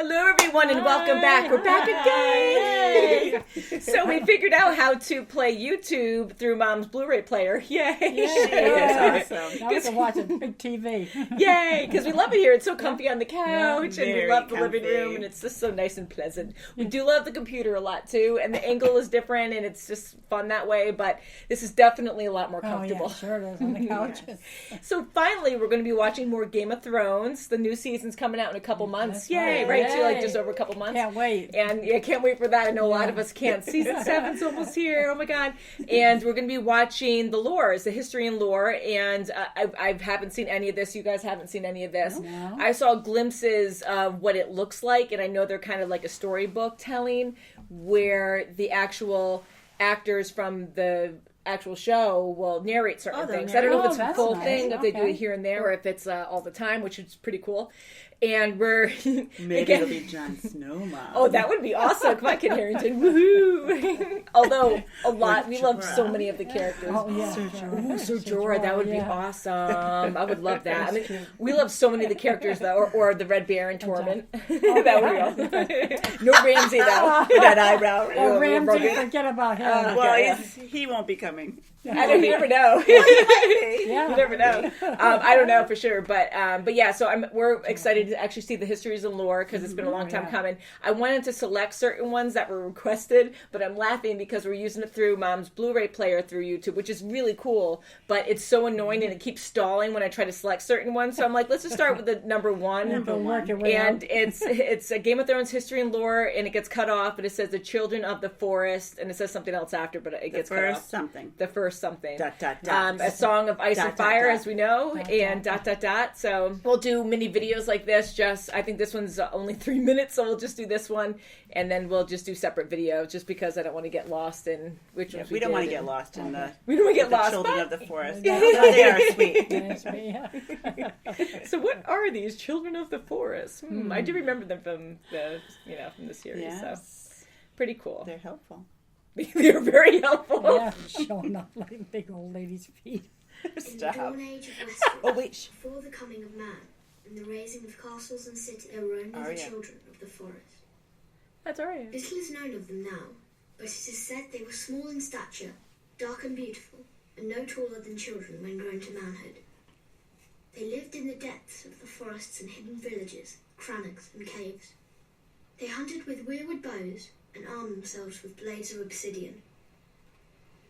Hello, everyone, and welcome back. We're back again. So we figured out how to play YouTube through Mom's Blu-ray player. Yay! That's awesome. Now we can watch a big TV. Yay! Because we love it here. It's so comfy on the couch, and we Very love the comfy. living room, and it's just so nice and pleasant. We do love the computer a lot too, and the angle is different, and it's just fun that way. But this is definitely a lot more comfortable. Oh, yeah, sure it is on the couch. So finally, we're going to be watching more Game of Thrones. The new season's coming out in a couple months. That's Yay! right. Right, too, like Yay. just over a couple months. Can't wait. And yeah, can't wait for that. I know a lot of us can't. Season 7's almost here. Oh my god! And we're going to be watching the LORES, the history and lore. And I haven't seen any of this. You guys haven't seen any of this. No. I saw glimpses of what it looks like, and I know they're kind of like a storybook telling, where the actual actors from the actual show will narrate certain they'll things. I don't know if it's a that's full nice. thing, if they do Okay. it here and there, or if it's all the time, which is pretty cool. And we're Maybe again, it'll be Jon Snow, Mom. oh, that would be awesome. Come on, Kid Harington. Woohoo! Although, a lot, we love so many of the characters. Oh, yeah. Sir Jorah. Ooh, Sir Jorah, that would be yeah. awesome. I would love that. I That's mean, cute. we love so many of the characters, though, or the Red Baron Torment. That would be awesome. No Ramsay, though, with that eyebrow. Oh, Oh, Ramsay, broken. forget about him. Well, yeah. he won't be coming. I don't. You never know. Yeah. You never know. I don't know for sure, but yeah. So we're excited to actually see the histories and lore because it's been a long time coming. I wanted to select certain ones that were requested, but I'm laughing because we're using it through Mom's Blu-ray player through YouTube, which is really cool. But it's so annoying and it keeps stalling when I try to select certain ones. So I'm like, let's just start with the number one. Don't work your way And out. it's a Game of Thrones history and lore, and it gets cut off, and it says the children of the forest, and it says something else after, but it gets cut First off. something. The first something. Dot, dot, dot. A song of ice Dot, and dot, fire, dot. as we know, and dot dot dot. So we'll do mini videos like this. I think this one's only 3 minutes, so we'll just do this one, and then we'll just do separate videos, just because I don't want to get lost in which ones We don't want to did. get lost in the, We don't want to get the lost. children but- of the forest. Yeah. They are sweet. Yes, yeah. So what are these children of the forest? I do remember them from the series. So Yes. pretty cool. They're helpful. They're very helpful. Yeah, showing off like big old lady's feet. In the Stop. dawn age of Westeros, Oh, wait. before the coming of man and the raising of castles and cities, there were only the Arya. children of the forest. That's alright. Little is known of them now, but it is said they were small in stature, dark and beautiful, and no taller than children when grown to manhood. They lived in the depths of the forests and hidden villages, crannogs and caves. They hunted with weirwood bows and armed themselves with blades of obsidian.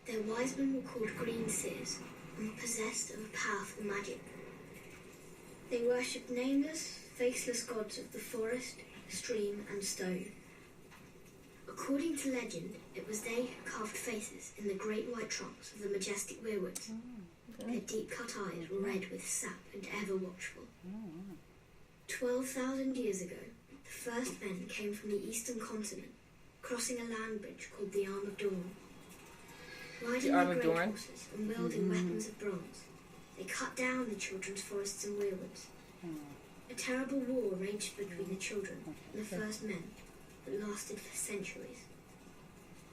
Their wise men were called green seers and were possessed of a powerful magic. They worshipped nameless, faceless gods of the forest, stream and stone. According to legend, it was they who carved faces in the great white trunks of the majestic weirwoods. Their deep-cut eyes were red with sap and ever watchful. 12,000 years ago, the first men came from the eastern continent, crossing a land bridge called the Arm of Dawn. Riding Arm their of great Dorne? horses and wielding weapons of bronze, they cut down the children's forests and weirwoods. A terrible war raged between the children and the first men that lasted for centuries.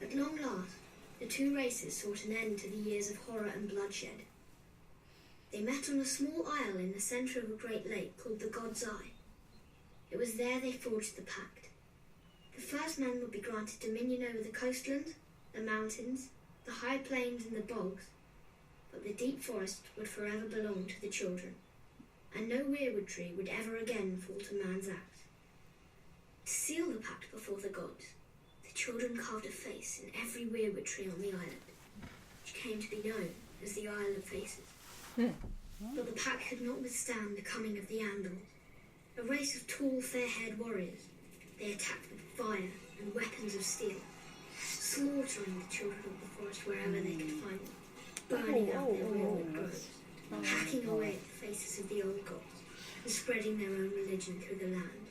At long last, the two races sought an end to the years of horror and bloodshed. They met on a small isle in the centre of a great lake called the God's Eye. It was there they forged the pact. The first men would be granted dominion over the coastlands, the mountains, the high plains and the bogs, but the deep forest would forever belong to the children, and no weirwood tree would ever again fall to man's axe. To seal the pact before the gods, the children carved a face in every weirwood tree on the island, which came to be known as the Isle of Faces. But the pack could not withstand the coming of the Andals, a race of tall, fair-haired warriors. They attacked with fire and weapons of steel, slaughtering the children of the forest wherever they could find them, burning out their weirwood groves, hacking away at the faces of the old gods, and spreading their own religion through the land.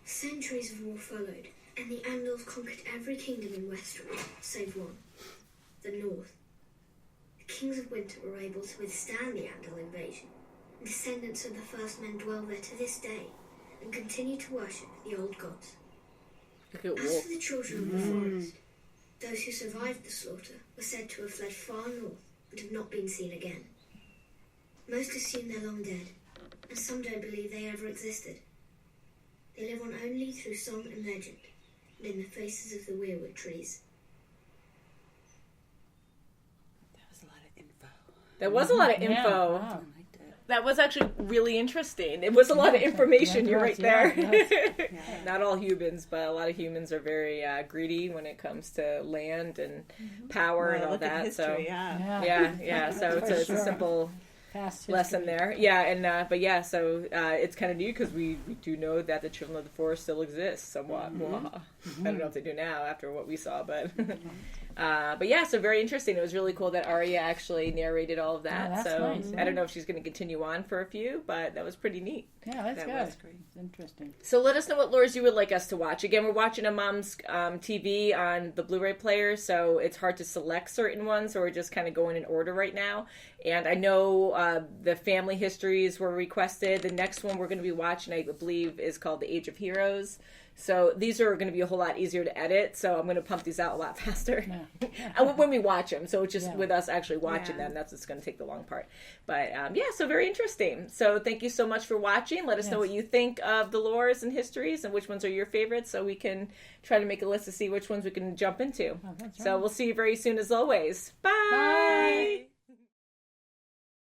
Centuries of war followed, and the Andals conquered every kingdom in Westeros, save one, the North. The kings of winter were able to withstand the Andal invasion, and descendants of the first men dwell there to this day, and continue to worship the old gods. Look at As Wolf. for the children of the forest, those who survived the slaughter were said to have fled far north and have not been seen again. Most assume they're long dead, and some don't believe they ever existed. They live on only through song and legend, and in the faces of the weirwood trees. That was a lot of info. That was a lot of Yeah, info. wow. I liked it. That was actually really interesting. It was a lot of information. Yeah, You're right there. yes. Not all humans, but a lot of humans are very greedy when it comes to land and power and all Look at that. history, So yeah. So For it's a sure. simple Past lesson history. there. Yeah, and but yeah, so it's kind of neat because we do know that the children of the forest still exist somewhat. I don't know if they do now after what we saw, but but yeah, so very interesting. It was really cool that Arya actually narrated all of that. Yeah, that's so nice, I don't know if she's going to continue on for a few, but that was pretty neat. Yeah, that's That good. was great. It's interesting. So let us know what lures you would like us to watch. Again, we're watching a mom's TV on the Blu-ray player, so it's hard to select certain ones, so we're just kind of going in order right now. And I know the family histories were requested. The next one we're going to be watching, I believe, is called The Age of Heroes. So these are going to be a whole lot easier to edit, so I'm going to pump these out a lot faster and when we watch them. So it's just with us actually watching them, that's what's going to take the long part. But yeah, so very interesting. So thank you so much for watching. Let us know what you think of the lores and histories and which ones are your favorites, so we can try to make a list to see which ones we can jump into. Oh, that's So right. we'll see you very soon as always. Bye. Bye.